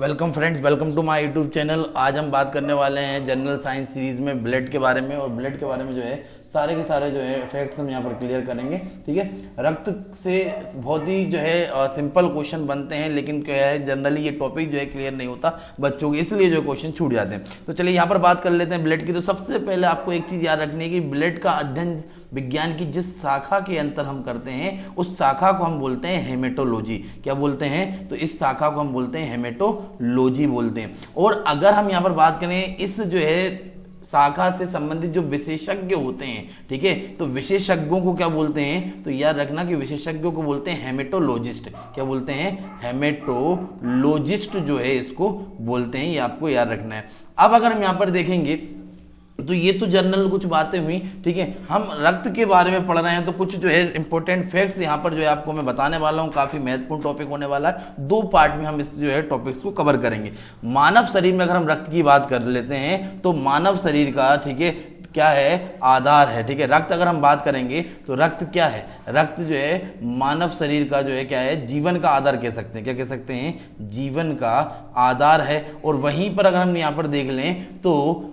Welcome friends, welcome to my YouTube channel. आज हम बात करने वाले हैं जनरल साइंस सीरीज में ब्लड के बारे में। और ब्लड के बारे में जो है सारे के सारे जो है फैक्ट्स हम यहाँ पर क्लियर करेंगे। ठीक है, रक्त से बहुत ही जो है सिंपल क्वेश्चन बनते हैं, लेकिन क्या है जनरली ये टॉपिक जो है क्लियर नहीं होता बच्चों के, इसलिए जो क्वेश्चन छूट जाते हैं। तो चलिए यहाँ पर बात कर लेते हैं ब्लड की। तो सबसे पहले आपको एक चीज़ याद रखनी है कि ब्लड का अध्ययन विज्ञान की जिस शाखा के अंतर हम करते हैं उस शाखा को हम बोलते हैं हेमेटोलॉजी। क्या बोलते हैं? तो इस शाखा को हम बोलते हैं हेमेटोलॉजी बोलते हैं। और अगर हम यहाँ पर बात करें इस जो है शाखा से संबंधित जो विशेषज्ञ होते हैं, ठीक है, तो विशेषज्ञों को क्या बोलते हैं? तो याद रखना कि विशेषज्ञों को बोलते हैं हेमेटोलॉजिस्ट। क्या बोलते हैं? हेमेटोलॉजिस्ट जो है इसको बोलते हैं, ये आपको याद रखना है। अब अगर हम यहाँ पर देखेंगे तो ये तो जनरल कुछ बातें हुई, ठीक है। हम रक्त के बारे में पढ़ रहे हैं तो कुछ जो है इंपॉर्टेंट फैक्ट्स यहाँ पर जो है आपको मैं बताने वाला हूँ। काफी महत्वपूर्ण टॉपिक होने वाला है। दो पार्ट में हम इस जो है टॉपिक्स को कवर करेंगे। मानव शरीर में अगर हम रक्त की बात कर लेते हैं तो मानव शरीर का, ठीक है, क्या है? आधार है। ठीक है, रक्त अगर हम बात करेंगे तो रक्त क्या है? रक्त जो है मानव शरीर का जो है क्या है? जीवन का आधार कह सकते हैं। क्या कह सकते हैं? जीवन का आधार है। और वहीं पर अगर हम यहाँ पर देख लें तो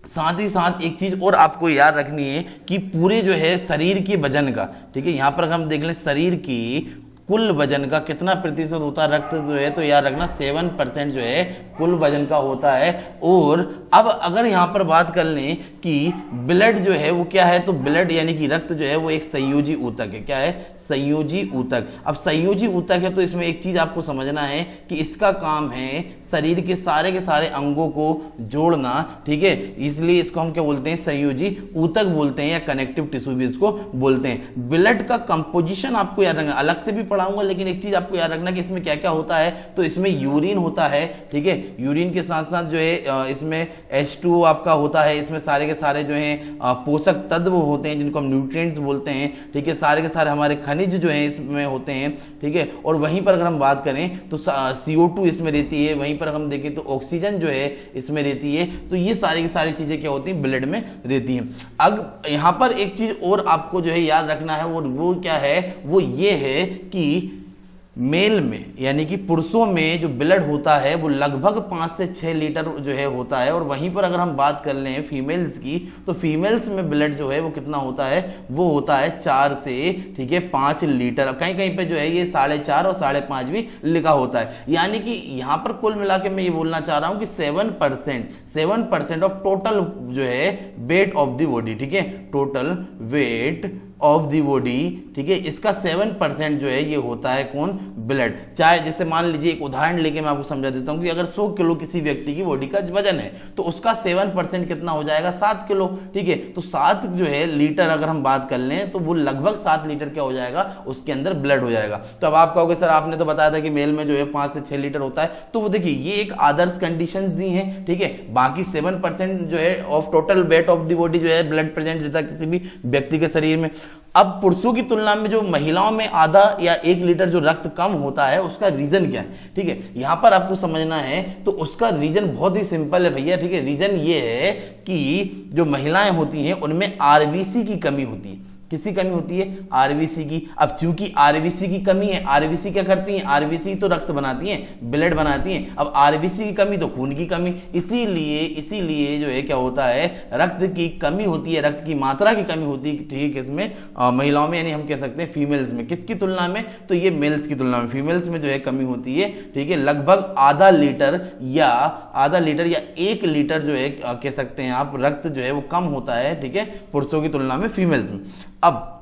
साथ ही साथ एक चीज और आपको याद रखनी है कि पूरे जो है शरीर के वजन का, ठीक है, यहां पर हम देख लें शरीर की कुल वजन का कितना प्रतिशत होता है रक्त जो है, तो याद रखना 7% जो है कुल वजन का होता है। और अब अगर यहाँ पर बात कर लें कि ब्लड जो है वो क्या है, तो ब्लड यानी कि रक्त जो है वो एक संयोजी ऊतक है। क्या है? संयोजी ऊतक। अब संयोजी ऊतक है तो इसमें एक चीज आपको समझना है कि इसका काम है शरीर के सारे अंगों को जोड़ना, ठीक है, इसलिए इसको हम क्या बोलते हैं? संयोजी ऊतक बोलते हैं, या कनेक्टिव टिश्यू भी इसको बोलते हैं। ब्लड का कंपोजिशन आपको याद रखना, अलग से भी पढ़ाऊंगा, लेकिन एक चीज आपको याद रखना कि इसमें क्या क्या होता है। तो इसमें यूरिन होता है, ठीक है, यूरिन के साथ साथ जो है इसमें H2O आपका होता है। इसमें सारे के सारे जो है पोषक तत्व होते हैं जिनको हम न्यूट्रिएंट्स बोलते हैं, ठीक है, सारे के सारे हमारे खनिज जो है इसमें होते हैं, ठीक है। और वहीं पर अगर हम बात करें तो CO2 इसमें रहती है, वहीं पर हम देखें तो ऑक्सीजन जो है इसमें रहती है। तो ये सारी की सारी चीजें क्या होती हैं? ब्लड में रहती हैं। अब यहाँ पर एक चीज और आपको जो है याद रखना है, वो क्या है? वो ये है कि मेल में यानी कि पुरुषों में जो ब्लड होता है वो लगभग 5 से 6 लीटर जो है होता है। और वहीं पर अगर हम बात कर लें फीमेल्स की, तो फीमेल्स में ब्लड जो है वो कितना होता है? वो होता है 4 से, ठीक है, 5 लीटर। कहीं कहीं पे जो है ये 4.5 और 5.5 भी लिखा होता है। यानी कि यहाँ पर कुल मिला के मैं ये बोलना चाह रहा हूँ कि 7% ऑफ टोटल जो है वेट ऑफ द बॉडी, ठीक है, total weight of the body, ठीक है, इसका 7% जो है ये होता है कौन? ब्लड। चाहे जैसे मान लीजिए एक उदाहरण लेके मैं आपको समझा देता हूं कि अगर 100 किलो किसी व्यक्ति की बॉडी का वजन है तो उसका 7% कितना हो जाएगा? 7 किलो, ठीक है। तो 7 जो है लीटर अगर हम बात कर लें तो वो लगभग 7 लीटर क्या हो जाएगा? उसके अंदर ब्लड हो जाएगा। तो अब आप कहोगे सर आपने तो बताया था कि मेल में जो है 5 से 6 लीटर होता है। तो वो देखिए ये एक आदर्श कंडीशन दी है, ठीक है। बाकी 7% जो है of total weight of the body जो है ब्लड प्रेजेंट रहता है किसी भी व्यक्ति के शरीर में। अब पुरुषों की तुलना में जो महिलाओं में आधा या 1 लीटर जो रक्त कम होता है उसका रीजन क्या है? ठीक है, यहां पर आपको समझना है। तो उसका रीजन बहुत ही सिंपल है भैया, ठीक है। रीजन ये है कि जो महिलाएं होती हैं उनमें आरबीसी की कमी होती है। किसी कमी होती है? आरबीसी की। अब चूंकि आरबीसी की कमी है, आरबीसी क्या करती हैं? आरबीसी तो रक्त बनाती हैं, ब्लड बनाती हैं। अब आरबीसी की कमी तो खून की कमी, इसीलिए जो है क्या होता है? रक्त की कमी होती है, रक्त की मात्रा की कमी होती है, ठीक है, इसमें महिलाओं में, यानी हम कह सकते हैं फीमेल्स में। किसकी तुलना में? तो ये मेल्स की तुलना में फीमेल्स में जो है कमी होती है, ठीक है, लगभग आधा लीटर या 1 लीटर जो है कह सकते हैं आप, रक्त जो है वो कम होता है, ठीक है, पुरुषों की तुलना में फीमेल्स में। अब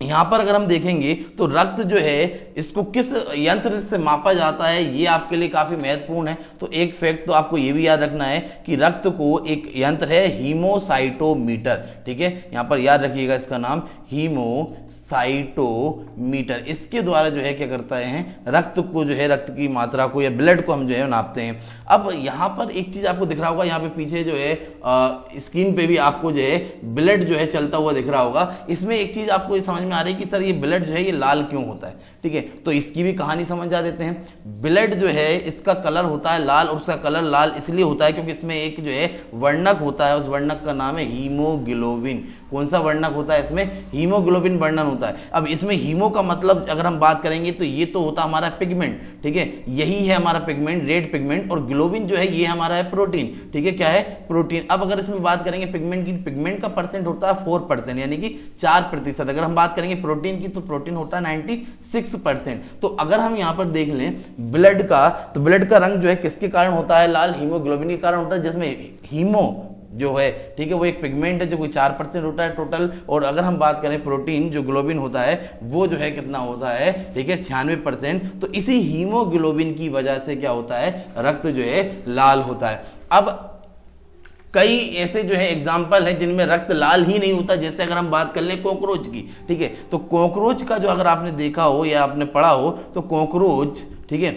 यहां पर अगर हम देखेंगे तो रक्त जो है इसको किस यंत्र से मापा जाता है ये आपके लिए काफी महत्वपूर्ण है। तो एक फैक्ट तो आपको ये भी याद रखना है कि रक्त को एक यंत्र है हीमोसाइटोमीटर, ठीक है, यहां पर याद रखिएगा इसका नाम हीमोसाइटोमीटर। इसके द्वारा जो है क्या करता है? रक्त को जो है, रक्त की मात्रा को या ब्लड को हम जो है नापते हैं। अब यहां पर एक चीज आपको दिख रहा होगा, यहाँ पे पीछे जो है स्क्रीन पे भी आपको जो है ब्लड जो है चलता हुआ दिख रहा होगा। इसमें एक चीज आपको समझ में आ रही है कि सर ये ब्लड जो है ये लाल क्यों होता है? ठीक है, तो इसकी भी कहानी समझ जा देते हैं। ब्लड जो है इसका कलर होता है लाल, और उसका कलर लाल इसलिए होता है क्योंकि इसमें एक जो है वर्णक होता है, उस वर्णक का नाम है हीमोग्लोबिन। कौन सा वर्णक होता है इसमें? हीमोग्लोबिन वर्णन होता है। अब इसमें हीमो का मतलब अगर हम बात करेंगे तो ये तो होता है हमारा पिगमेंट, ठीक है, यही है हमारा पिगमेंट, रेड पिगमेंट, और ग्लोबिन जो है ये हमारा है प्रोटीन, ठीक है, क्या है? प्रोटीन। अब अगर इसमें बात करेंगे पिगमेंट की, पिगमेंट का परसेंट होता है 4%, यानी कि 4%। अगर हम बात करेंगे प्रोटीन की तो प्रोटीन होता है 96%। तो अगर हम यहाँ पर देख लें ब्लड का, तो ब्लड का रंग जो है किसके कारण होता है? लाल, हीमोग्लोबिन के कारण होता है, जिसमें हीमो जो है, ठीक है, वो एक पिगमेंट है जो कोई 4% होता है टोटल। और अगर हम बात करें प्रोटीन जो ग्लोबिन होता है वो जो है कितना होता है? ठीक है, 96%। तो इसी हीमोग्लोबिन की वजह से क्या होता है? रक्त जो है लाल होता है। अब कई ऐसे जो है एग्जाम्पल है जिनमें रक्त लाल ही नहीं होता, जैसे अगर हम बात कर ले कॉकरोच की, ठीक है, तो कॉकरोच का जो अगर आपने देखा हो या आपने पढ़ा हो तो कॉकरोच, ठीक है,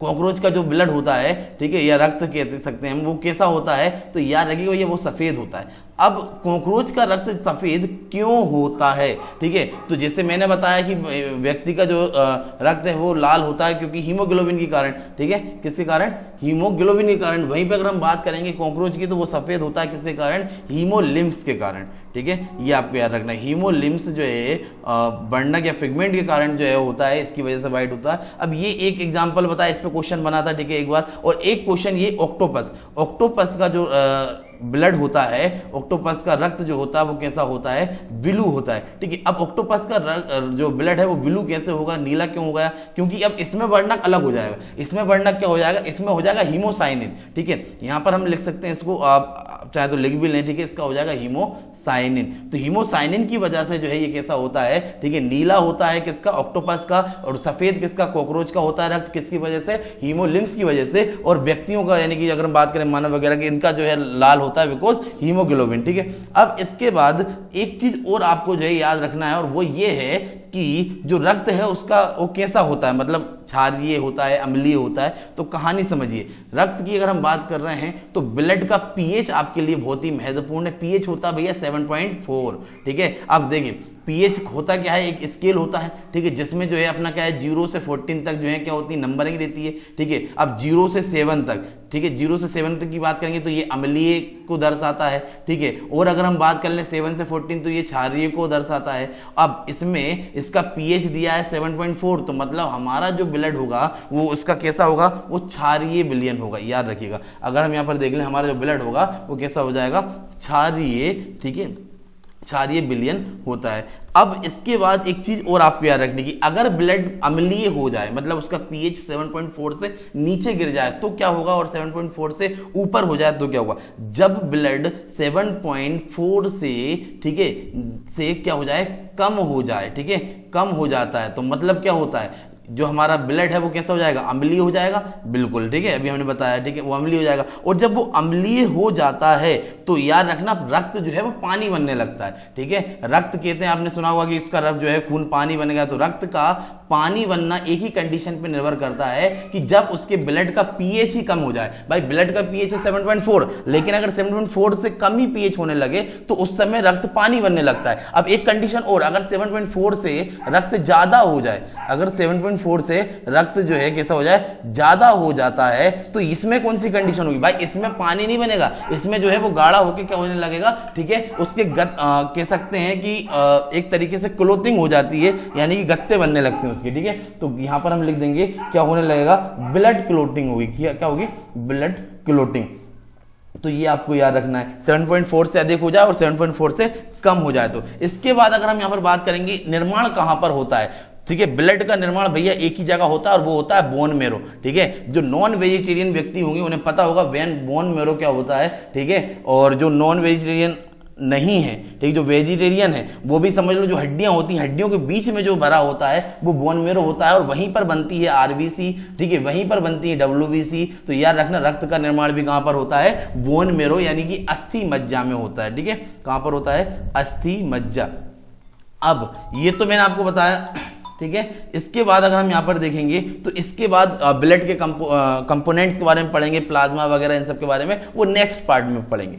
कॉकरोच का जो ब्लड होता है, ठीक है, या रक्त कह सकते हैं हम, वो कैसा होता है? तो याद रखिएगा ये वो सफेद होता है। अब कॉकरोच का रक्त सफेद क्यों होता है? ठीक है, तो जैसे मैंने बताया कि व्यक्ति का जो रक्त है वो लाल होता है क्योंकि हीमोग्लोबिन के कारण, ठीक है, किसके कारण? हीमोग्लोबिन के कारण। वहीं पे अगर हम बात करेंगे कॉकरोच की तो वो सफेद होता है किसके कारण? हीमोलिम्फ्स के कारण, ठीक है, ये आपको याद रखना है। हीमोलिम्फ्स जो है वर्णक या पिगमेंट के कारण जो है होता है, इसकी वजह से व्हाइट होता है। अब ये एक एग्जांपल बताया, इस पे क्वेश्चन बना था, ठीक है, एक बार। और एक क्वेश्चन ये ऑक्टोपस, ऑक्टोपस का जो ब्लड होता है, ऑक्टोपस का रक्त जो होता है वो कैसा होता है? ब्लू होता है, ठीक है। अब ऑक्टोपस का जो ब्लड है वो ब्लू कैसे होगा, नीला क्यों होगा? क्योंकि अब इसमें वर्णक अलग हो जाएगा। इसमें वर्णक क्या हो जाएगा? इसमें हो जाएगा हीमोसाइनिन, ठीक है, यहां पर हम लिख सकते हैं इसको, आप चाहे तो लिख भी लें, ठीक है, इसका हो जाएगा हीमोसाइनिन। तो हीमोसाइनिन की वजह से जो है ये कैसा होता है? ठीक है, नीला होता है किसका? ऑक्टोपस का। और सफेद किसका? कॉकरोच का होता है रक्त, किसकी वजह से? हीमोलिम्फ्स की वजह से। और व्यक्तियों का, यानी कि अगर हम बात करें मानव वगैरह की, इनका जो है लाल होता है बिकॉज हीमोग्लोबिन, ठीक है। अब इसके बाद एक चीज और आपको जो है याद रखना है, और वो ये है कि जो रक्त है उसका वो कैसा होता है, मतलब क्षारीय होता है, अम्लीय होता है। तो कहानी समझिए, रक्त की अगर हम बात कर रहे हैं तो ब्लड का पीएच आपके लिए बहुत ही महत्वपूर्ण है। पीएच होता है भैया 7.4, ठीक है। अब देखिए पीएच होता क्या है? एक स्केल होता है, ठीक है, जिसमें जो है अपना क्या है 0 से 14 तक जो है क्या होती है? नंबरिंग रहती है, ठीक है। अब 0 से 7 तक, ठीक है, 0 से 7 तक की बात करेंगे तो ये अम्लीय को दर्शाता है, ठीक है। और अगर हम बात कर लें 7 से 14 तो ये क्षारीय को दर्शाता है। अब इसमें इसका पीएच दिया है 7.4, तो मतलब हमारा जो ब्लड होगा वो उसका कैसा होगा? वो क्षारीय विलयन होगा, याद रखिएगा। अगर हम यहाँ पर देख लें हमारा जो ब्लड होगा वो कैसा हो जाएगा? क्षारीय, ठीक है, क्षारीय विलयन होता है। अब इसके बाद एक चीज और आपको याद रखने की, अगर ब्लड अम्लीय हो जाए, मतलब उसका पीएच 7.4 से नीचे गिर जाए तो क्या होगा, और 7.4 से ऊपर हो जाए तो क्या होगा? जब ब्लड 7.4 से, ठीक है, से क्या हो जाए? कम हो जाए, ठीक है, कम हो जाता है, तो मतलब क्या होता है? जो हमारा ब्लड है वो कैसा हो जाएगा? अम्लीय हो जाएगा, बिल्कुल, ठीक है, अभी हमने बताया, ठीक है, वो अम्लीय हो जाएगा। और जब वो अम्लीय हो जाता है तो याद रखना रक्त जो है वो पानी बनने लगता है, ठीक है। रक्त कहते हैं, आपने सुना होगा कि इसका रक्त जो है खून पानी बनेगा, तो रक्त का पानी बनना एक ही कंडीशन पे निर्भर करता है कि जब उसके ब्लड का पीएच ही कम हो जाए। भाई ब्लड का पीएच है 7.4, लेकिन अगर 7.4 से कम ही पीएच होने लगे तो उस समय रक्त पानी बनने लगता है। अब एक कंडीशन और, अगर 7.4 से रक्त ज्यादा हो जाए, अगर 7.4 से रक्त जो है कैसा हो जाए? ज्यादा हो जाता है, तो इसमें कौन सी कंडीशन होगी? भाई इसमें पानी नहीं बनेगा, इसमें जो है वो गाढ़ा होकर क्या होने लगेगा, ठीक है, उसके कह सकते हैं कि एक तरीके से क्लोथिंग हो जाती है, यानी कि गत्ते बनने लगते हैं उसके, ठीक है। तो यहां पर हम लिख देंगे क्या होने लगेगा? ब्लड क्लोटिंग होगी। क्या होगी? Blood clotting. तो ये आपको याद रखना है, 7.4 से अधिक हो जाए और 7.4 से कम हो जाए। तो इसके बाद अगर हम यहां पर बात करेंगे निर्माण कहां पर होता है, ठीक है, ब्लड का निर्माण भैया एक ही जगह होता है और वो होता है बोन मेरो, ठीक है। जो नॉन वेजिटेरियन व्यक्ति होंगे उन्हें पता होगा बोन मेरो क्या होता है, ठीक है। और जो नॉन वेजिटेरियन नहीं है, ठीक, जो वेजिटेरियन है वो भी समझ लो, जो हड्डियां होती हैं, हड्डियों के बीच में जो भरा होता है वो बोन मेरो होता है, और वहीं पर बनती है आरबीसी, ठीक है, वहीं पर बनती है डब्ल्यूबीसी। तो याद रखना रक्त का निर्माण भी कहां पर होता है? बोन मेरो, यानी कि अस्थि मज्जा में होता है, ठीक है। कहां पर होता है? अस्थि मज्जा। अब ये तो मैंने आपको बताया, ठीक है। इसके बाद अगर हम यहाँ पर देखेंगे तो इसके बाद ब्लड के कंपोनेंट्स के बारे में पढ़ेंगे, प्लाज्मा वगैरह इन सब के बारे में, वो नेक्स्ट पार्ट में पढ़ेंगे।